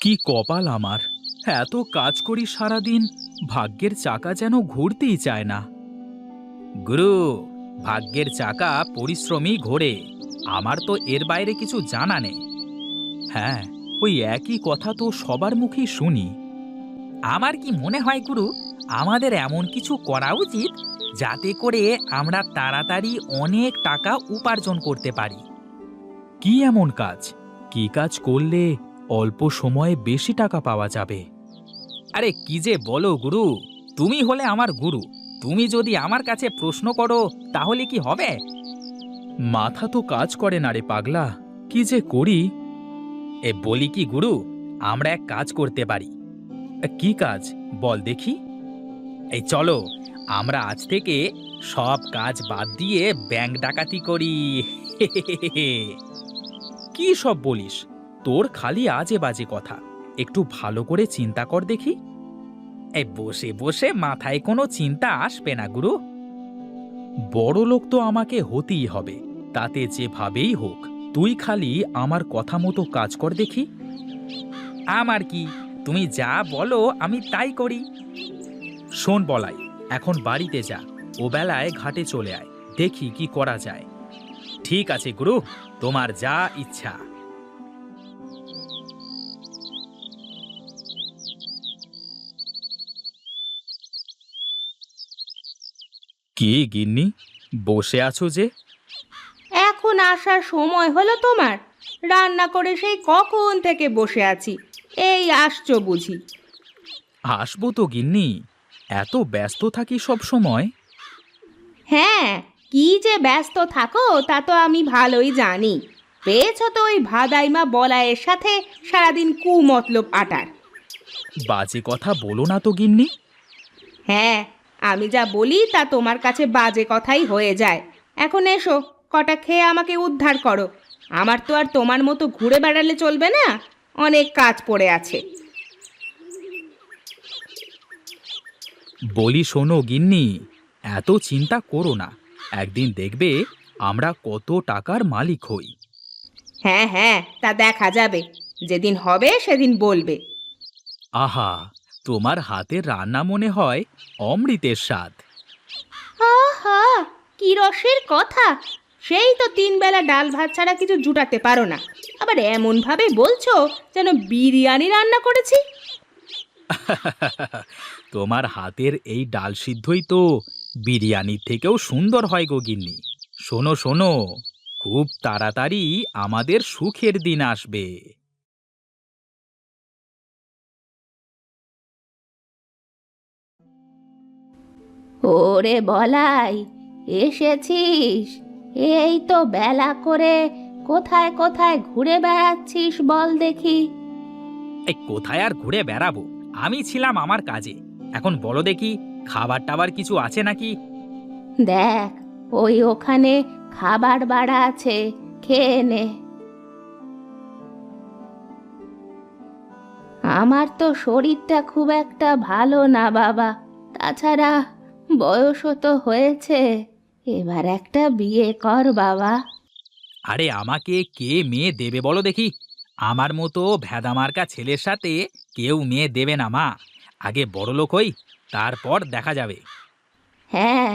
কি কপাল আমার! এত কাজ করি সারাদিন, ভাগ্যের চাকা যেন ঘুরতেই চায় না। গুরু, ভাগ্যের চাকা পরিশ্রমী ঘোরে। আমার তো এর বাইরে কিছু জানা নেই। হ্যাঁ, ওই একই কথা তো সবার মুখেই শুনি। আমার কি মনে হয় গুরু, আমাদের এমন কিছু করা উচিত যাতে করে আমরা তাড়াতাড়ি অনেক টাকা উপার্জন করতে পারি। কি এমন কাজ? কি কাজ করলে অল্প সময়ে বেশি টাকা পাওয়া যাবে? আরে কি যে বলো গুরু, তুমি হলে আমার গুরু। তুমি যদি আমার কাছে প্রশ্ন করো তাহলে কি হবে? মাথা তো কাজ করে না রে পাগলা, কি যে করি। বলি কি গুরু, আমরা এক কাজ করতে পারি। কি কাজ বল দেখি? এই চলো, আমরা আজ থেকে সব কাজ বাদ দিয়ে ব্যাংক ডাকাতি করি। কি সব বলিস? তোর খালি আজে বাজে কথা। একটু ভালো করে চিন্তা কর দেখি। এই বসে বসে মাথায় কোনো চিন্তা আসবে না গুরু। বড় লোক তো আমাকে হতেই হবে, তাতে যেভাবেই হোক। তুই খালি আমার কথা মতো কাজ কর দেখি। আমার কি, তুমি যা বলো আমি তাই করি। শোন বলাই, এখন বাড়িতে যা, ও বেলায় ঘাটে চলে আয়, দেখি কি করা যায়। ঠিক আছে গুরু, তোমার যা ইচ্ছা। কি গিন্নি, বসে আছো যে? এখন আসার সময় হলো তোমার? রান্না করে সেই কখন থেকে বসে আছি, এই আসছো বুঝি? আসবো তো গিন্নি, এত ব্যস্ত থাকি সব সময়। হ্যাঁ, কি যে ব্যস্ত থাকো তা তো আমি ভালোই জানি। পেয়েছো তো ওই ভাদাইমা বলায়ের সাথে সারাদিন কুমতলব আটার। বাজে কথা বলো না তো গিন্নি। হ্যাঁ, আমি যা বলি তা তোমার কাছে বাজে কথাই হয়ে যায়। এখন এসো, কটা খেয়ে আমাকে উদ্ধার করো। আমার তো আর তোমার মতো ঘুরে বেড়ালে চলবে না, অনেক কাজ পড়ে আছে। বলি শোনো গিন্নি, এত চিন্তা করো না। একদিন দেখবে আমরা কত টাকার মালিক হই। হ্যাঁ হ্যাঁ, তা দেখা যাবে, যেদিন হবে সেদিন বলবে। আহা, তোমার হাতের রান্না মনে হয় অমৃতের স্বাদ। আহা, কি রসের কথা! সেই তো 3 বেলা ডাল ভাত ছাড়া কিছু জুটাতে পারো না, আবার এমন ভাবে বলছো যেন বিরিয়ানি রান্না করেছি। তোমার হাতের এই ডাল সিদ্ধই তো বিরিয়ানির থেকেও সুন্দর হয় গো গিন্নি। শোনো শোনো, খুব তাড়াতাড়ি আমাদের সুখের দিন আসবে। ওরে বলাই, এসেছিস? এই তো বেলা করে কোথায় কোথায় ঘুরে বেড়াচ্ছিস বল দেখি। এই কোথায় আর ঘুরে বেড়াবো, আমি ছিলাম আমার কাজে। এখন বলো দেখি, খাবার টাবার কিছু আছে নাকি? দেখ, ওই ওখানে খাবার বাড়া আছে, খেয়ে নে। আমার তো শরীরটা খুব একটা ভালো না বাবা, তাছাড়া বয়সও তো হয়েছে, এবার একটা বিয়ে কর বাবা। আরে আমাকে কে মেয়ে দেবে বলো দেখি? আমার মতো ভেদামার্কা ছেলের সাথে কেউ মেয়ে দেবে না মা। আগে বড়লোক হই, তারপর দেখা যাবে। হ্যাঁ,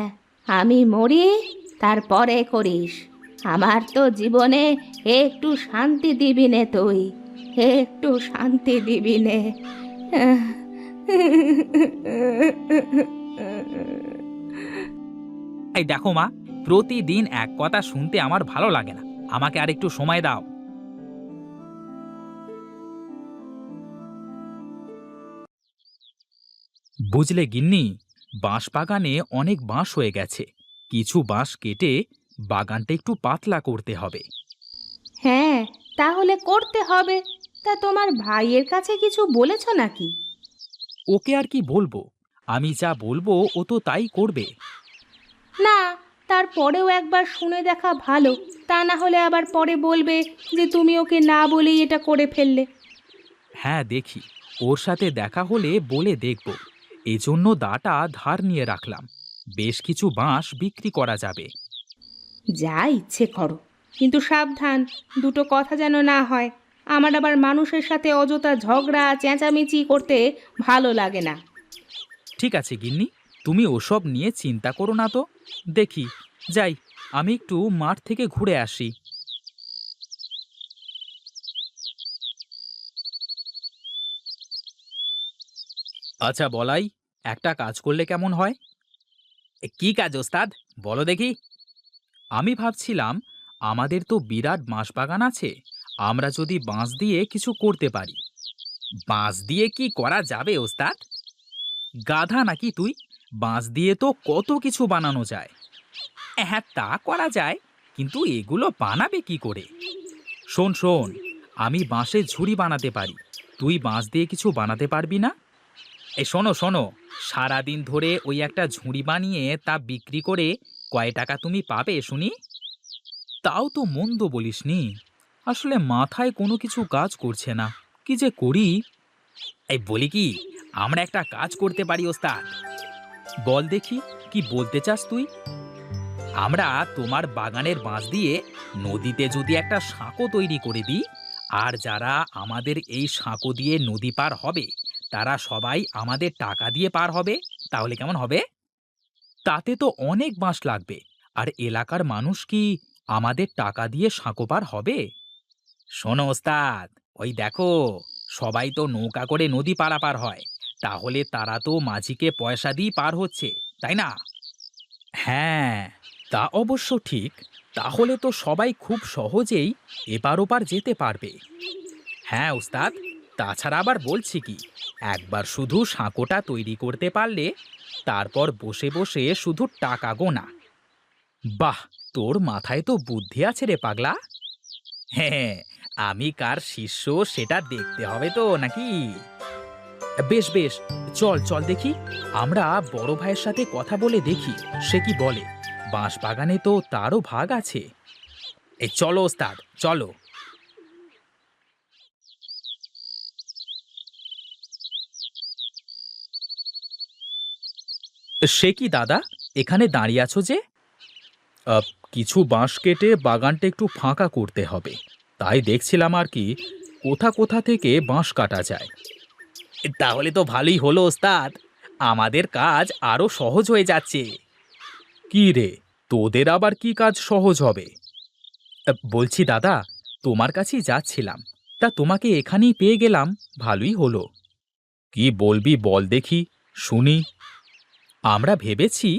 আমি মরি তারপরে করিস। আমার তো জীবনে একটু শান্তি দিবি নে তুই, একটু শান্তি দিবি নে। এই দেখো মা, প্রতিদিন এক কথা শুনতে আমার ভালো লাগে না। আমাকে আর একটু সময় দাও। বুঝলে গিন্নি, বাঁশ বাগানে অনেক বাঁশ হয়ে গেছে। কিছু বাঁশ কেটে বাগানটা একটু পাতলা করতে হবে। হ্যাঁ, তাহলে করতে হবে। তা তোমার ভাইয়ের কাছে কিছু বলেছ নাকি? ওকে আর কি বলবো, আমি যা বলবো ও তো তাই করবে। না, তারপরেও একবার শুনে দেখা ভালো, তা না হলে আবার পরে বলবে যে তুমি ওকে না বলেই এটা করে ফেললে। হ্যাঁ দেখি, ওর সাথে দেখা হলে বলে দেখব। এজন্য দাটা ধার নিয়ে রাখলাম, বেশ কিছু বাঁশ বিক্রি করা যাবে। যা ইচ্ছে করো, কিন্তু সাবধান, দুটো কথা যেন না হয়। আমার আবার মানুষের সাথে অযথা ঝগড়া চেঁচামেচি করতে ভালো লাগে না। ঠিক আছে গিন্নি, তুমি ওসব নিয়ে চিন্তা করো না তো। দেখি, যাই, আমি একটু মাঠ থেকে ঘুরে আসি। আচ্ছা বলাই, একটা কাজ করলে কেমন হয়? কি কাজ ওস্তাদ, বলো দেখি। আমি ভাবছিলাম, আমাদের তো বিরাট বাঁশবাগান আছে, আমরা যদি বাঁশ দিয়ে কিছু করতে পারি। বাঁশ দিয়ে কি করা যাবে ওস্তাদ? গাধা নাকি তুই? বাঁশ দিয়ে তো কত কিছু বানানো যায়। হ্যাঁ, তা করা যায়, কিন্তু এগুলো বানাবে কি করে? শোন শোন, আমি বাঁশের ঝুড়ি বানাতে পারি, তুই বাঁশ দিয়ে কিছু বানাতে পারবি না? এই শোনো শোনো, সারাদিন ধরে ওই একটা ঝুড়ি বানিয়ে তা বিক্রি করে কয় টাকা তুমি পাবে শুনি? তাও তো মন্দ বলিসনি। আসলে মাথায় কোনো কিছু কাজ করছে না, কি যে করি। এই বলি কি, আমরা একটা কাজ করতে পারি ওস্তাদ। বল দেখি, কি বলতে চাস তুই? আমরা তোমার বাগানের বাঁশ দিয়ে নদীতে যদি একটা সাঁকো তৈরি করে দিই, আর যারা আমাদের এই সাঁকো দিয়ে নদী পার হবে তারা সবাই আমাদের টাকা দিয়ে পার হবে, তাহলে কেমন হবে? তাতে তো অনেক বাঁশ লাগবে, আর এলাকার মানুষ কি আমাদের টাকা দিয়ে সাঁকো পার হবে? শোনো ওস্তাদ, ওই দেখো, সবাই তো নৌকা করে নদী পারাপার হয়, তাহলে তারা তো মাঝিকে পয়সা দিয়ে পার হচ্ছে, তাই না? হ্যাঁ, তা অবশ্য ঠিক। তাহলে তো সবাই খুব সহজেই এপার ওপার যেতে পারবে। হ্যাঁ ওস্তাদ, তাছাড়া আবার বলছি কি, একবার শুধু সাঁকোটা তৈরি করতে পারলে তারপর বসে বসে শুধু টাকা গোনা। বাহ, তোর মাথায় তো বুদ্ধি আছে রে পাগলা। হ্যাঁ, আমি কার শিষ্য সেটা দেখতে হবে তো নাকি? বেশ বেশ, চল চল দেখি, আমরা বড় ভাইয়ের সাথে কথা বলে দেখি সে কি বলে। বাঁশ বাগানে তো তারও ভাগ আছে। এই চলো ওস্তাদ, চলো। সে কি দাদা, এখানে দাঁড়িয়ে আছো যে? আহ, কিছু বাঁশ কেটে বাগানটা একটু ফাঁকা করতে হবে, তাই দেখছিলাম আর কি, কোথা কোথা থেকে বাঁশ কাটা যায়। তাহলে তো ভালোই হলো ওস্তাদ, আমাদের কাজ আরো সহজ হয়ে যাচ্ছে। কি রে, তোদের আবার কি কাজ সহজ হবে? বলছি দাদা, তোমার কাছেই যাচ্ছিলাম, তা তোমাকে এখানেই পেয়ে গেলাম, ভালোই হলো। কি বলবি বল দেখি, শুনি। আমরা ভেবেছি,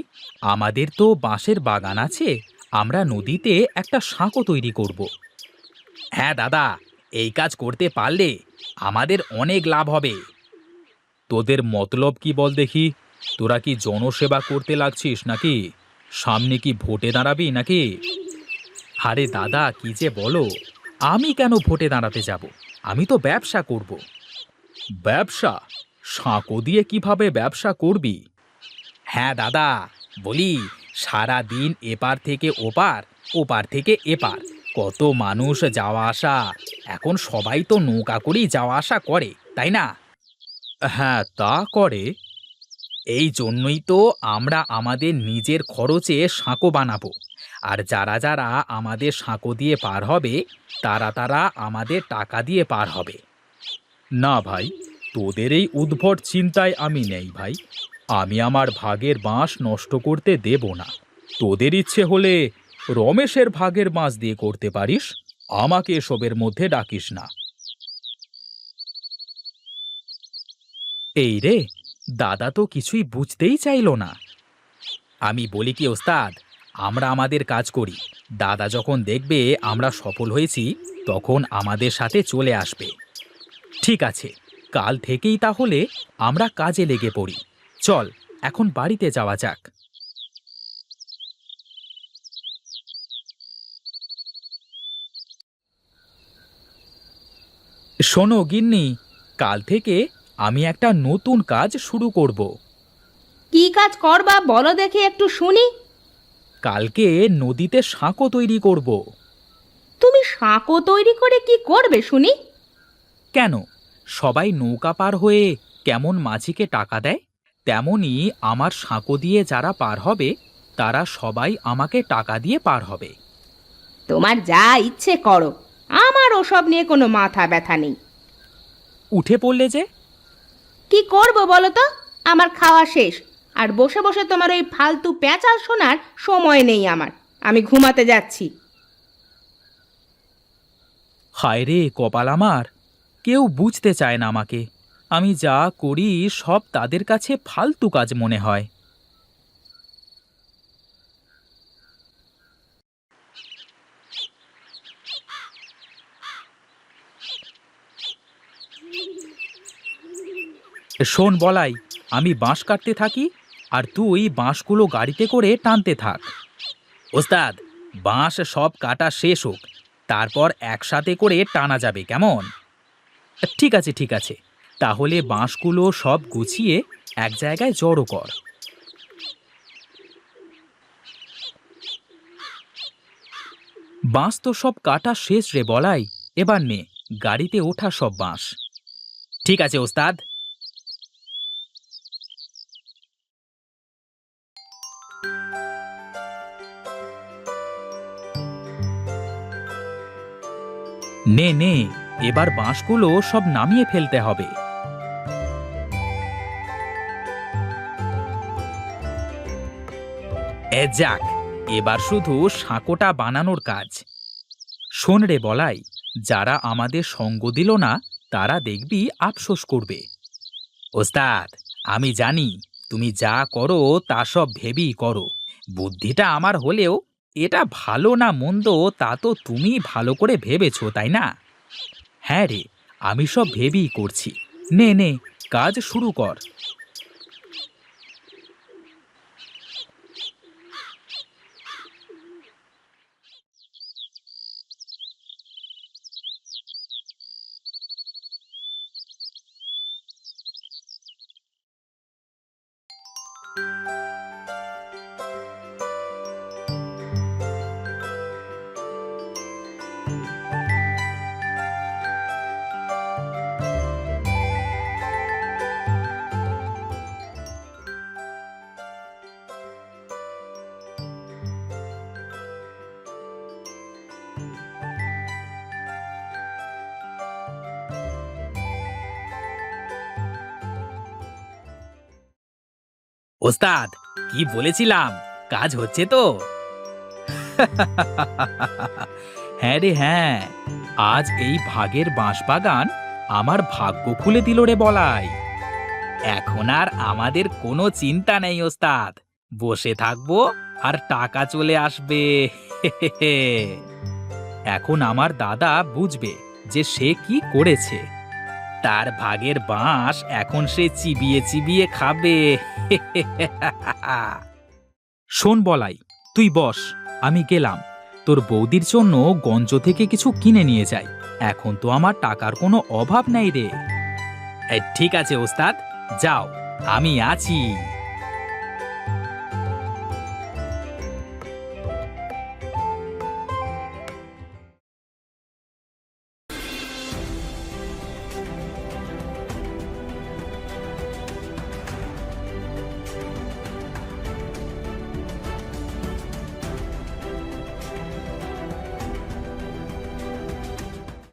আমাদের তো বাঁশের বাগান আছে, আমরা নদীতে একটা সাঁকো তৈরি করব। হ্যাঁ দাদা, এই কাজ করতে পারলে আমাদের অনেক লাভ হবে। তোদের মতলব কি বল দেখি? তোরা কি জনসেবা করতে লাগছিস নাকি? সামনে কি ভোটে দাঁড়াবি নাকি? আরে দাদা, কি যে বলো, আমি কেন ভোটে দাঁড়াতে যাব? আমি তো ব্যবসা করব। ব্যবসা? সাঁকো দিয়ে কিভাবে ব্যবসা করবি? হ্যাঁ দাদা, বলি, সারা দিন এপার থেকে ওপার, ওপার থেকে এপার, কত মানুষ যাওয়া আসা, এখন সবাই তো নৌকা করেই যাওয়া আসা করে, তাই না? হ্যাঁ, তা করে। এই জন্যই তো আমরা আমাদের নিজের খরচে সাঁকো বানাবো, আর যারা যারা আমাদের সাঁকো দিয়ে পার হবে তারা তারা আমাদের টাকা দিয়ে পার হবে। না ভাই, তোদের এই উদ্ভট চিন্তায় আমি নেই ভাই। আমি আমার ভাগের বাঁশ নষ্ট করতে দেব না। তোদের ইচ্ছে হলে রমেশের ভাগের বাঁশ দিয়ে করতে পারিস, আমাকে এসবের মধ্যে ডাকিস না। এই রে, দাদা তো কিছুই বুঝতেই চাইল না। আমি বলি কি ওস্তাদ, আমরা আমাদের কাজ করি, দাদা যখন দেখবে আমরা সফল হয়েছি তখন আমাদের সাথে চলে আসবে। ঠিক আছে, কাল থেকেই তাহলে আমরা কাজে লেগে পড়ি। চল, এখন বাড়িতে যাওয়া যাক। শোনো গিন্নি, কাল থেকে আমি একটা নতুন কাজ শুরু করব। কি কাজ করবা বলো দেখি একটু শুনি। কালকে নদীতে সাঁকো তৈরি করব। তুমি সাঁকো তৈরি করে কি করবে শুনি? কেন, সবাই নৌকা পার হয়ে কেমন মাঝিকে টাকা দেয়, তেমনি আমার সাঁকো দিয়ে যারা পার হবে তারা সবাই আমাকে টাকা দিয়ে পার হবে। তোমার যা ইচ্ছে করো, আমার ওসব নিয়ে কোনো মাথা ব্যথা নেই। উঠে পড়লে যে? কি করব বলো তো? আমার খাওয়া শেষ, আর বসে বসে তোমার ওই ফালতু প্যাঁচাল শোনার সময় নেই আমার। আমি ঘুমাতে যাচ্ছি। হায় রে কপাল আমার, কেউ বুঝতে চায় না আমাকে। আমি যা করি সব তাদের কাছে ফালতু কাজ মনে হয়। শোন বলাই, আমি বাঁশ কাটতে থাকি আর তুই বাঁশগুলো গাড়িতে করে টানতে থাক। ওস্তাদ, বাঁশ সব কাটা শেষ হোক, তারপর একসাথে করে টানা যাবে, কেমন? ঠিক আছে ঠিক আছে, তাহলে বাঁশগুলো সব গুছিয়ে এক জায়গায় জড়ো কর। বাঁশ তো সব কাটা শেষ রে বলাই, এবার নে গাড়িতে ওঠা সব বাঁশ। ঠিক আছে ওস্তাদ। নে নে, এবার বাঁশগুলো সব নামিয়ে ফেলতে হবে। যাক, এবার শুধু সাঁকোটা বানানোর কাজ। শোন রে বলাই, যারা আমাদের সঙ্গ দিল না তারা দেখবি আফসোস করবে। ওস্তাদ, আমি জানি তুমি যা করো তা সব ভেবেই করো। বুদ্ধিটা আমার হলেও এটা ভালো না মন্দ তা তো তুমি ভালো করে ভেবেছো, তাই না? হ্যাঁ রে, আমি সব ভেবেই করছি। নে নে, কাজ শুরু কর। ওস্তাদ, কি বলেছিলাম, কাজ হচ্ছে তো? হ্যাঁ রে হ্যাঁ, আজ এই ভাগের বাঁশবাগান আমার ভাগ্য খুলে দিল রে বলাই। এখন আর আমাদের কোনো চিন্তা নেই ওস্তাদ, বসে থাকবো আর টাকা চলে আসবে। এখন আমার দাদা বুঝবে যে সে কি করেছে। তার ভাগের বাঁশ এখন সে চিবিয়ে চিবিয়ে খাবে। শোন বলাই, তুই বস, আমি গেলাম। তোর বৌদির জন্য গঞ্জ থেকে কিছু কিনে নিয়ে যাই। এখন তো আমার টাকার কোনো অভাব নেই রে। ঠিক আছে ওস্তাদ, যাও, আমি আছি।